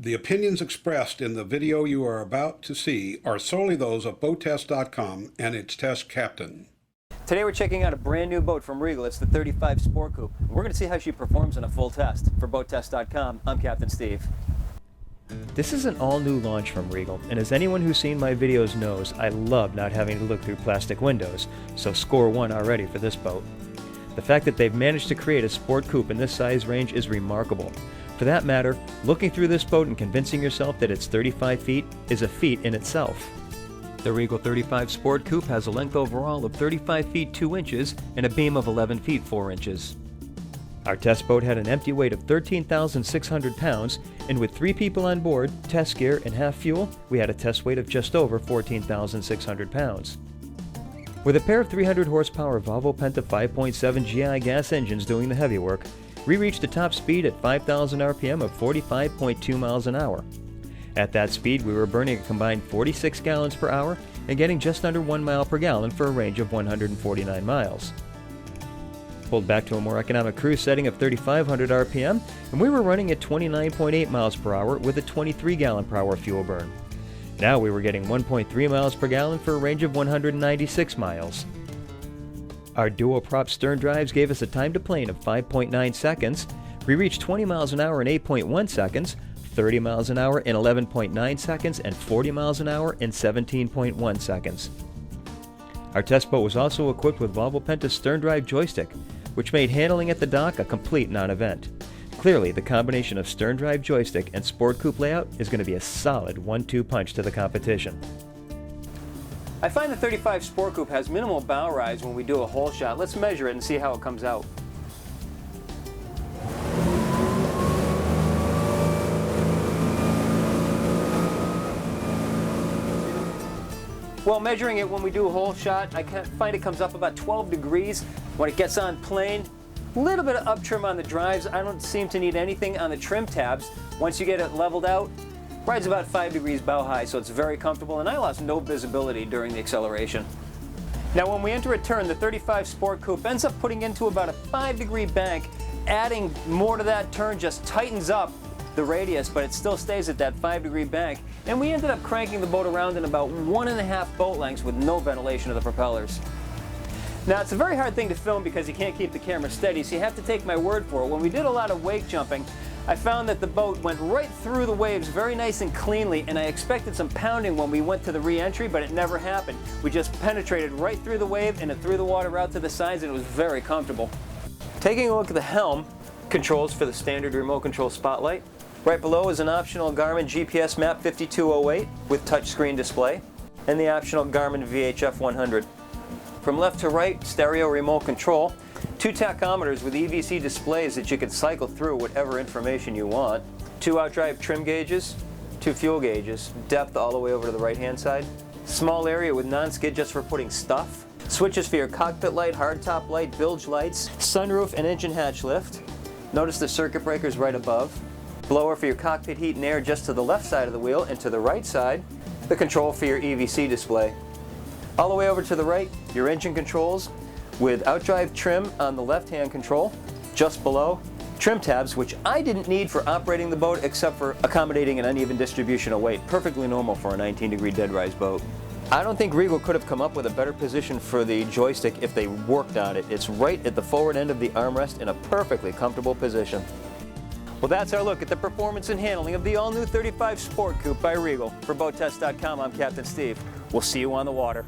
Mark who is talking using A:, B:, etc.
A: The opinions expressed in the video you are about to see are solely those of BoatTEST.com and its test captain.
B: Today we're checking out a brand new boat from Regal. It's the 35 Sport Coupe. We're going to see how she performs in a full test. For BoatTEST.com, I'm Captain Steve.
C: This is an all-new launch from Regal, and as anyone who's seen my videos knows, I love not having to look through plastic windows, so score one already for this boat. The fact that they've managed to create a sport coupe in this size range is remarkable. For that matter, looking through this boat and convincing yourself that it's 35 feet is a feat in itself. The Regal 35 Sport Coupe has a length overall of 35 feet 2 inches and a beam of 11 feet 4 inches. Our test boat had an empty weight of 13,600 pounds, and with 3 people on board, test gear, and half fuel, we had a test weight of just over 14,600 pounds. With a pair of 300 horsepower Volvo Penta 5.7 GI gas engines doing the heavy work, we reached a top speed at 5,000 RPM of 45.2 miles an hour. At that speed, we were burning a combined 46 gallons per hour and getting just under 1 mile per gallon for a range of 149 miles. Pulled back to a more economic cruise setting of 3,500 RPM, and we were running at 29.8 miles per hour with a 23 gallon per hour fuel burn. Now we were getting 1.3 miles per gallon for a range of 196 miles. Our dual prop stern drives gave us a time to plane of 5.9 seconds. We reached 20 miles an hour in 8.1 seconds, 30 miles an hour in 11.9 seconds, and 40 miles an hour in 17.1 seconds. Our test boat was also equipped with Volvo Penta stern drive joystick, which made handling at the dock a complete non-event. Clearly, the combination of stern drive joystick and sport coupe layout is going to be a solid 1-2 punch to the competition.
B: I find the 35 Sport Coupe has minimal bow rise when we do a hole shot. Let's measure it and see how it comes out. Well, measuring it when we do a hole shot, I find it comes up about 12 degrees. When it gets on plane, a little bit of up trim on the drives. I don't seem to need anything on the trim tabs. Once you get it leveled out, rides about 5 degrees bow high, so it's very comfortable, and I lost no visibility during the acceleration. Now when we enter a turn, the 35 Sport Coupe ends up putting into about a 5-degree bank. Adding more to that turn just tightens up the radius, but it still stays at that 5-degree bank, and we ended up cranking the boat around in about 1.5 boat lengths with no ventilation of the propellers. Now it's a very hard thing to film because you can't keep the camera steady, so you have to take my word for it. When we did a lot of wake jumping, I found that the boat went right through the waves very nice and cleanly, and I expected some pounding when we went to the re-entry, but it never happened. We just penetrated right through the wave and it threw the water out to the sides, and it was very comfortable. Taking a look at the Helm Controls for the standard remote control spotlight. Right below is an optional Garmin GPS map 5208 with touchscreen display, and the optional Garmin VHF 100. From left to right, stereo remote control. 2 tachometers with EVC displays that you can cycle through whatever information you want. 2 outdrive trim gauges, 2 fuel gauges, depth all the way over to the right hand side. Small area with non-skid just for putting stuff. Switches for your cockpit light, hardtop light, bilge lights, sunroof and engine hatch lift. Notice the circuit breakers right above. Blower for your cockpit heat and air just to the left side of the wheel, and to the right side, the control for your EVC display. All the way over to the right, your engine controls, with outdrive trim on the left-hand control. Just below, trim tabs, which I didn't need for operating the boat except for accommodating an uneven distribution of weight. Perfectly normal for a 19-degree dead rise boat. I don't think Regal could have come up with a better position for the joystick if they worked on it. It's right at the forward end of the armrest in a perfectly comfortable position. Well, that's our look at the performance and handling of the all-new 35 Sport Coupe by Regal. For BoatTEST.com, I'm Captain Steve. We'll see you on the water.